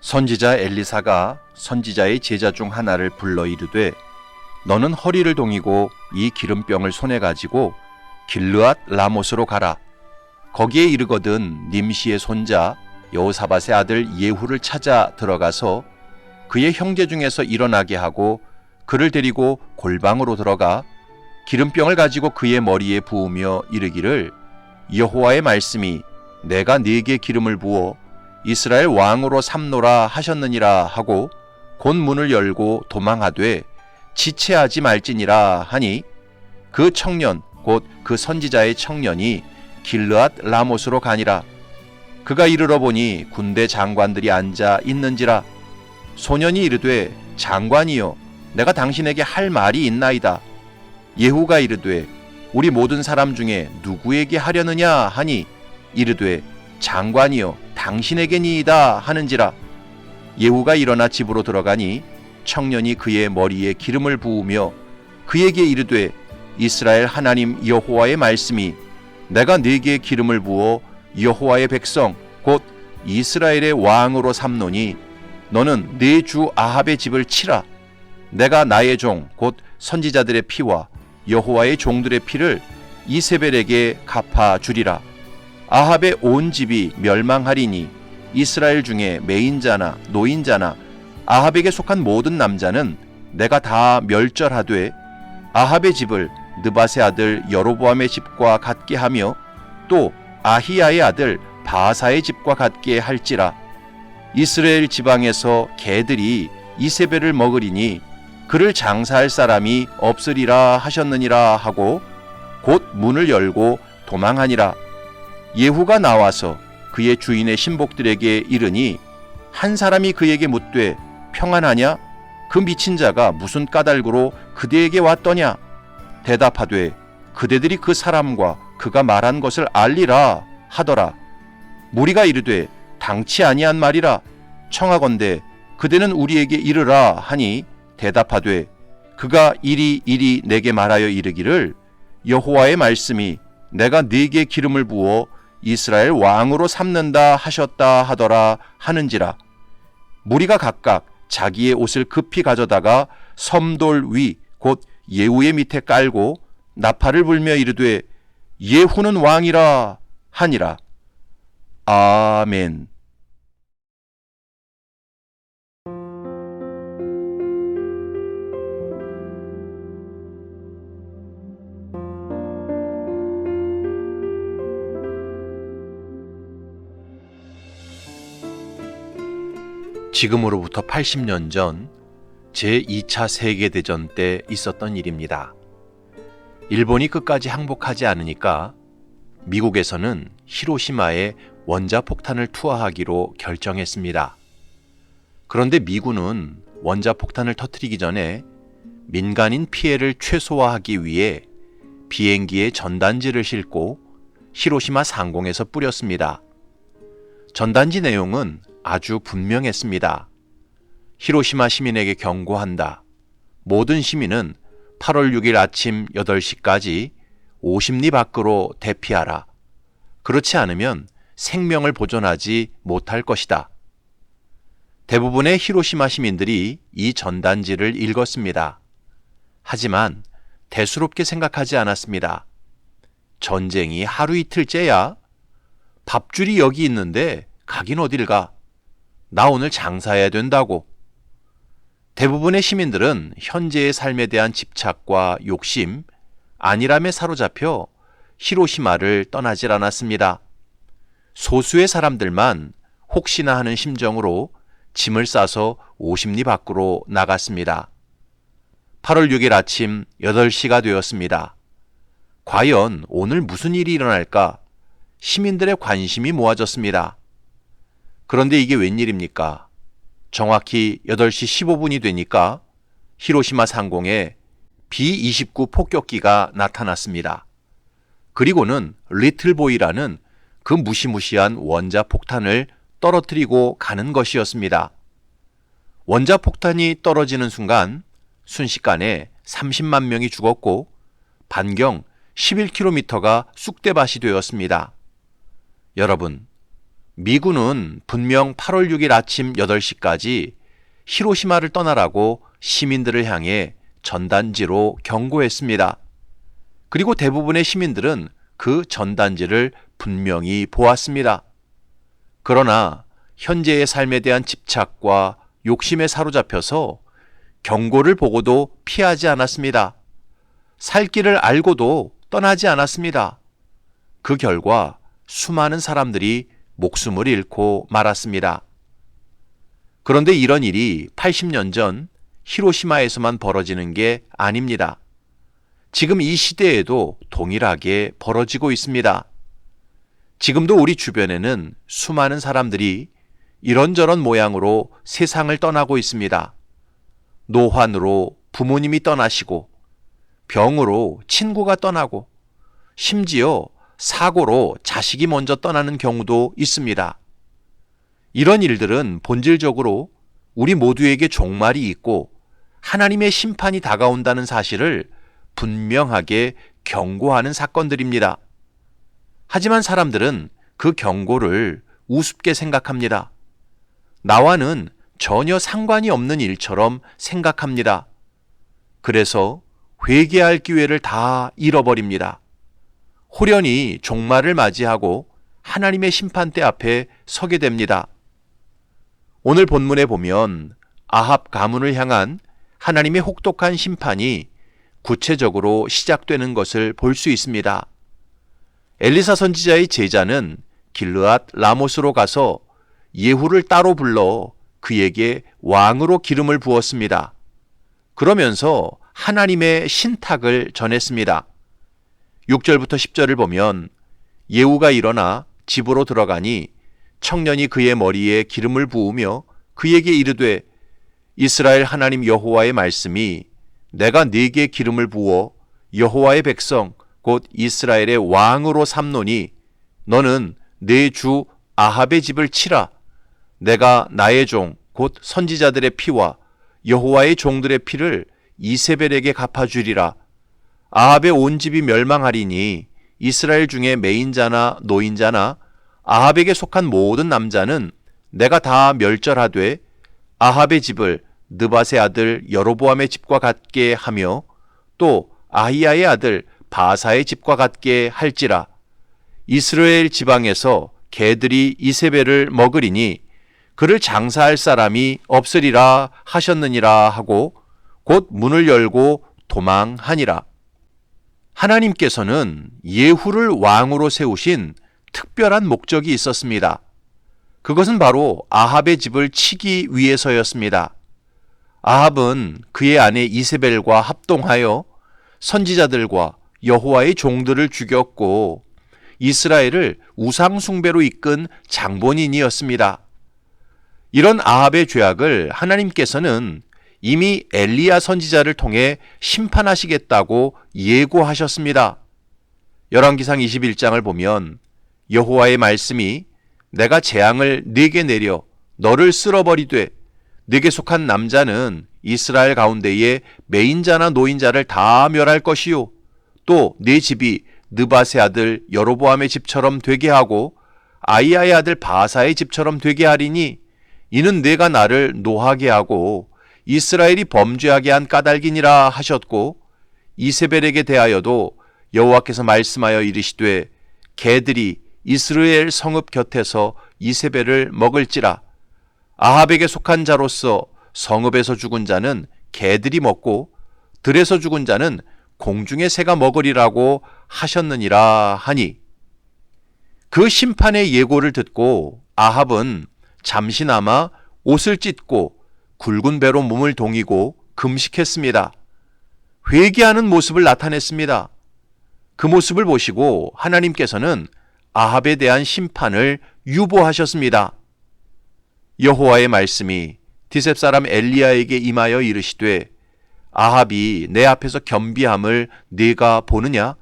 선지자 엘리사가 선지자의 제자 중 하나를 불러 이르되 너는 허리를 동이고 이 기름병을 손에 가지고 길르앗 라못으로 가라. 거기에 이르거든 님시의 손자 여호사밧의 아들 예후를 찾아 들어가서 그의 형제 중에서 일어나게 하고 그를 데리고 골방으로 들어가 기름병을 가지고 그의 머리에 부으며 이르기를 여호와의 말씀이 내가 네게 기름을 부어 이스라엘 왕으로 삼노라 하셨느니라 하고 곧 문을 열고 도망하되 지체하지 말지니라 하니 그 청년 곧 그 선지자의 청년이 길르앗 라못으로 가니라. 그가 이르러 보니 군대 장관들이 앉아 있는지라. 소년이 이르되 장관이여 내가 당신에게 할 말이 있나이다. 예후가 이르되 우리 모든 사람 중에 누구에게 하려느냐 하니 이르되 장관이여 당신에게니이다 하는지라. 예후가 일어나 집으로 들어가니 청년이 그의 머리에 기름을 부으며 그에게 이르되 이스라엘 하나님 여호와의 말씀이 내가 네게 기름을 부어 여호와의 백성 곧 이스라엘의 왕으로 삼노니 너는 네 주 아합의 집을 치라. 내가 나의 종 곧 선지자들의 피와 여호와의 종들의 피를 이세벨에게 갚아 주리라. 아합의 온 집이 멸망하리니 이스라엘 중에 매인자나 노인자나 아합에게 속한 모든 남자는 내가 다 멸절하되 아합의 집을 느밧의 아들 여로보암의 집과 같게 하며 또 아히야의 아들 바하사의 집과 같게 할지라. 이스라엘 지방에서 개들이 이세벨을 먹으리니 그를 장사할 사람이 없으리라 하셨느니라 하고 곧 문을 열고 도망하니라. 예후가 나와서 그의 주인의 신복들에게 이르니 한 사람이 그에게 묻되 평안하냐? 그 미친 자가 무슨 까닭으로 그대에게 왔더냐? 대답하되 그대들이 그 사람과 그가 말한 것을 알리라 하더라. 무리가 이르되 당치 아니한 말이라. 청하건대 그대는 우리에게 이르라 하니 대답하되 그가 이리 내게 말하여 이르기를 여호와의 말씀이 내가 네게 기름을 부어 이스라엘 왕으로 삼는다 하셨다 하더라 하는지라. 무리가 각각 자기의 옷을 급히 가져다가 섬돌 위 곧 예후의 밑에 깔고 나팔을 불며 이르되 예후는 왕이라 하니라. 아멘. 지금으로부터 80년 전 제2차 세계대전 때 있었던 일입니다. 일본이 끝까지 항복하지 않으니까 미국에서는 히로시마에 원자폭탄을 투하하기로 결정했습니다. 그런데 미군은 원자폭탄을 터뜨리기 전에 민간인 피해를 최소화하기 위해 비행기에 전단지를 싣고 히로시마 상공에서 뿌렸습니다. 전단지 내용은 아주 분명했습니다. 히로시마 시민에게 경고한다. 모든 시민은 8월 6일 아침 8시까지 50리 밖으로 대피하라. 그렇지 않으면 생명을 보존하지 못할 것이다. 대부분의 히로시마 시민들이 이 전단지를 읽었습니다. 하지만 대수롭게 생각하지 않았습니다. 전쟁이 하루 이틀째야? 밥줄이 여기 있는데 가긴 어딜 가? 나 오늘 장사해야 된다고. 대부분의 시민들은 현재의 삶에 대한 집착과 욕심, 안일함에 사로잡혀 히로시마를 떠나질 않았습니다. 소수의 사람들만 혹시나 하는 심정으로 짐을 싸서 50리 밖으로 나갔습니다. 8월 6일 아침 8시가 되었습니다. 과연 오늘 무슨 일이 일어날까? 시민들의 관심이 모아졌습니다. 그런데 이게 웬일입니까? 정확히 8시 15분이 되니까 히로시마 상공에 B-29 폭격기가 나타났습니다. 그리고는 리틀보이라는 그 무시무시한 원자폭탄을 떨어뜨리고 가는 것이었습니다. 원자폭탄이 떨어지는 순간 순식간에 30만 명이 죽었고 반경 11km가 쑥대밭이 되었습니다. 여러분, 미군은 분명 8월 6일 아침 8시까지 히로시마를 떠나라고 시민들을 향해 전단지로 경고했습니다. 그리고 대부분의 시민들은 그 전단지를 분명히 보았습니다. 그러나 현재의 삶에 대한 집착과 욕심에 사로잡혀서 경고를 보고도 피하지 않았습니다. 살 길을 알고도 떠나지 않았습니다. 그 결과 수많은 사람들이 목숨을 잃고 말았습니다. 그런데 이런 일이 80년 전 히로시마에서만 벌어지는 게 아닙니다. 지금 이 시대에도 동일하게 벌어지고 있습니다. 지금도 우리 주변에는 수많은 사람들이 이런저런 모양으로 세상을 떠나고 있습니다. 노환으로 부모님이 떠나시고, 병으로 친구가 떠나고, 심지어 사고로 자식이 먼저 떠나는 경우도 있습니다. 이런 일들은 본질적으로 우리 모두에게 종말이 있고 하나님의 심판이 다가온다는 사실을 분명하게 경고하는 사건들입니다. 하지만 사람들은 그 경고를 우습게 생각합니다. 나와는 전혀 상관이 없는 일처럼 생각합니다. 그래서 회개할 기회를 다 잃어버립니다. 호련히 종말을 맞이하고 하나님의 심판대 앞에 서게 됩니다. 오늘 본문에 보면 아합 가문을 향한 하나님의 혹독한 심판이 구체적으로 시작되는 것을 볼 수 있습니다. 엘리사 선지자의 제자는 길르앗 라못으로 가서 예후를 따로 불러 그에게 왕으로 기름을 부었습니다. 그러면서 하나님의 신탁을 전했습니다. 6절부터 10절을 보면 예후가 일어나 집으로 들어가니 청년이 그의 머리에 기름을 부으며 그에게 이르되 이스라엘 하나님 여호와의 말씀이 내가 네게 기름을 부어 여호와의 백성 곧 이스라엘의 왕으로 삼노니 너는 내 주 아합의 집을 치라. 내가 나의 종 곧 선지자들의 피와 여호와의 종들의 피를 이세벨에게 갚아주리라. 아합의 온 집이 멸망하리니 이스라엘 중에 매인자나 노인자나 아합에게 속한 모든 남자는 내가 다 멸절하되 아합의 집을 느밧의 아들 여로보암의 집과 같게 하며 또 아히야의 아들 바사의 집과 같게 할지라. 이스라엘 지방에서 개들이 이세벨을 먹으리니 그를 장사할 사람이 없으리라 하셨느니라 하고 곧 문을 열고 도망하니라. 하나님께서는 예후를 왕으로 세우신 특별한 목적이 있었습니다. 그것은 바로 아합의 집을 치기 위해서였습니다. 아합은 그의 아내 이세벨과 합동하여 선지자들과 여호와의 종들을 죽였고 이스라엘을 우상 숭배로 이끈 장본인이었습니다. 이런 아합의 죄악을 하나님께서는 이미 엘리야 선지자를 통해 심판하시겠다고 예고하셨습니다. 열왕기상 21장을 보면 여호와의 말씀이 내가 재앙을 네게 내려 너를 쓸어버리되 네게 속한 남자는 이스라엘 가운데에 매인자나 노인자를 다 멸할 것이요 또 네 집이 느밧의 아들 여로보암의 집처럼 되게 하고 아히야의 아들 바사의 집처럼 되게 하리니 이는 내가 나를 노하게 하고 이스라엘이 범죄하게 한 까닭이니라 하셨고 이세벨에게 대하여도 여호와께서 말씀하여 이르시되 개들이 이스라엘 성읍 곁에서 이세벨을 먹을지라. 아합에게 속한 자로서 성읍에서 죽은 자는 개들이 먹고 들에서 죽은 자는 공중의 새가 먹으리라고 하셨느니라 하니 그 심판의 예고를 듣고 아합은 잠시나마 옷을 찢고 굵은 배로 몸을 동이고 금식했습니다. 회개하는 모습을 나타냈습니다. 그 모습을 보시고 하나님께서는 아합에 대한 심판을 유보하셨습니다. 여호와의 말씀이 디셉 사람 엘리야에게 임하여 이르시되 아합이 내 앞에서 겸비함을 네가 보느냐?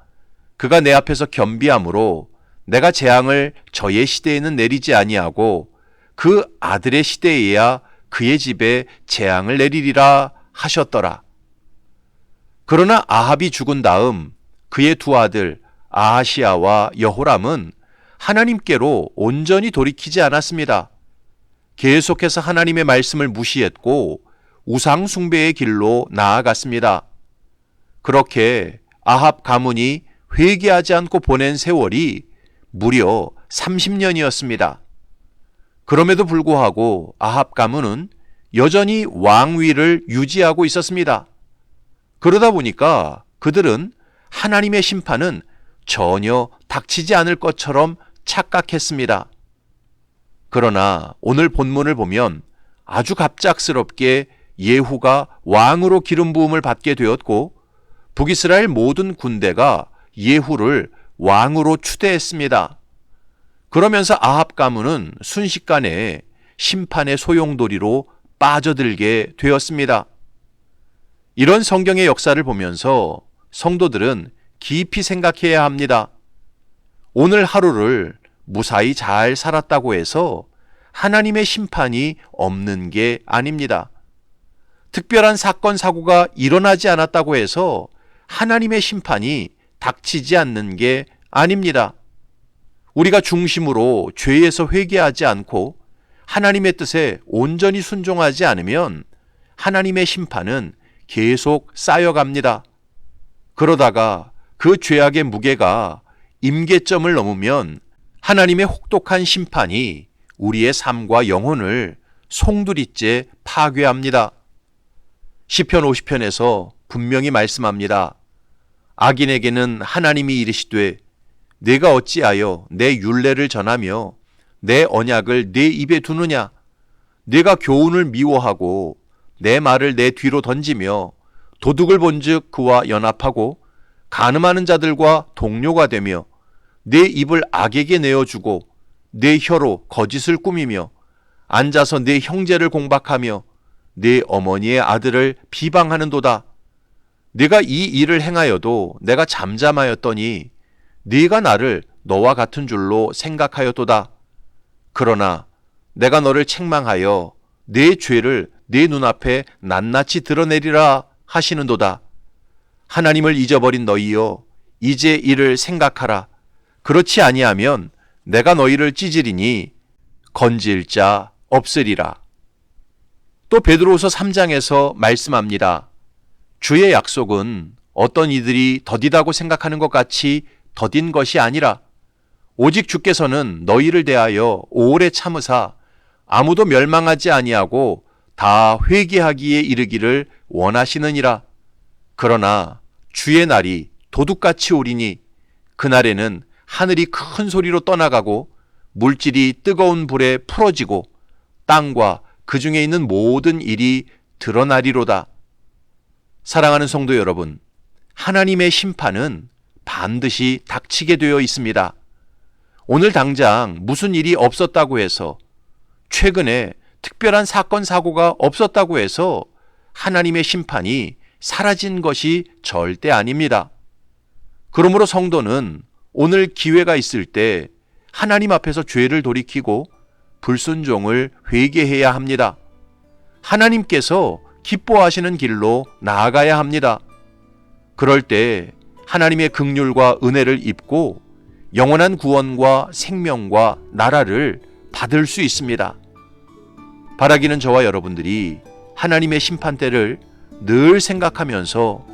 그가 내 앞에서 겸비함으로 내가 재앙을 저의 시대에는 내리지 아니하고 그 아들의 시대에야 그의 집에 재앙을 내리리라 하셨더라. 그러나 아합이 죽은 다음 그의 두 아들 아하시야와 여호람은 하나님께로 온전히 돌이키지 않았습니다. 계속해서 하나님의 말씀을 무시했고 우상 숭배의 길로 나아갔습니다. 그렇게 아합 가문이 회개하지 않고 보낸 세월이 무려 30년이었습니다. 그럼에도 불구하고 아합 가문은 여전히 왕위를 유지하고 있었습니다. 그러다 보니까 그들은 하나님의 심판은 전혀 닥치지 않을 것처럼 착각했습니다. 그러나 오늘 본문을 보면 아주 갑작스럽게 예후가 왕으로 기름 부음을 받게 되었고 북이스라엘 모든 군대가 예후를 왕으로 추대했습니다. 그러면서 아합 가문은 순식간에 심판의 소용돌이로 빠져들게 되었습니다. 이런 성경의 역사를 보면서 성도들은 깊이 생각해야 합니다. 오늘 하루를 무사히 잘 살았다고 해서 하나님의 심판이 없는 게 아닙니다. 특별한 사건, 사고가 일어나지 않았다고 해서 하나님의 심판이 닥치지 않는 게 아닙니다. 우리가 중심으로 죄에서 회개하지 않고 하나님의 뜻에 온전히 순종하지 않으면 하나님의 심판은 계속 쌓여갑니다. 그러다가 그 죄악의 무게가 임계점을 넘으면 하나님의 혹독한 심판이 우리의 삶과 영혼을 송두리째 파괴합니다. 시편 50편에서 분명히 말씀합니다. 악인에게는 하나님이 이르시되 내가 어찌하여 내 율례를 전하며 내 언약을 내 입에 두느냐? 내가 교훈을 미워하고 내 말을 내 뒤로 던지며 도둑을 본즉 그와 연합하고 간음하는 자들과 동료가 되며 내 입을 악에게 내어주고 내 혀로 거짓을 꾸미며 앉아서 내 형제를 공박하며 내 어머니의 아들을 비방하는도다. 내가 이 일을 행하여도 내가 잠잠하였더니 네가 나를 너와 같은 줄로 생각하였도다. 그러나 내가 너를 책망하여 내 죄를 내 눈앞에 낱낱이 드러내리라 하시는도다. 하나님을 잊어버린 너희여, 이제 이를 생각하라. 그렇지 아니하면 내가 너희를 찢으리니 건질 자 없으리라. 또 베드로후서 3장에서 말씀합니다. 주의 약속은 어떤 이들이 더디다고 생각하는 것 같이 더딘 것이 아니라 오직 주께서는 너희를 대하여 오래 참으사 아무도 멸망하지 아니하고 다 회개하기에 이르기를 원하시느니라. 그러나 주의 날이 도둑같이 오리니 그날에는 하늘이 큰 소리로 떠나가고 물질이 뜨거운 불에 풀어지고 땅과 그 중에 있는 모든 일이 드러나리로다. 사랑하는 성도 여러분, 하나님의 심판은 반드시 닥치게 되어 있습니다. 오늘 당장 무슨 일이 없었다고 해서, 최근에 특별한 사건, 사고가 없었다고 해서 하나님의 심판이 사라진 것이 절대 아닙니다. 그러므로 성도는 오늘 기회가 있을 때 하나님 앞에서 죄를 돌이키고 불순종을 회개해야 합니다. 하나님께서 기뻐하시는 길로 나아가야 합니다. 그럴 때 하나님의 긍휼과 은혜를 입고 영원한 구원과 생명과 나라를 받을 수 있습니다. 바라기는 저와 여러분들이 하나님의 심판대를 늘 생각하면서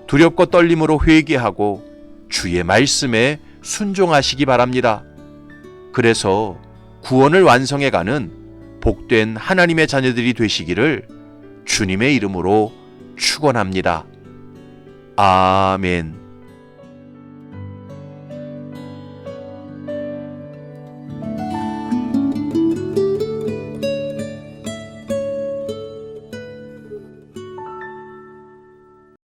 두렵고 떨림으로 회개하고 주의 말씀에 순종하시기 바랍니다. 그래서 구원을 완성해가는 복된 하나님의 자녀들이 되시기를 주님의 이름으로 축원합니다. 아멘.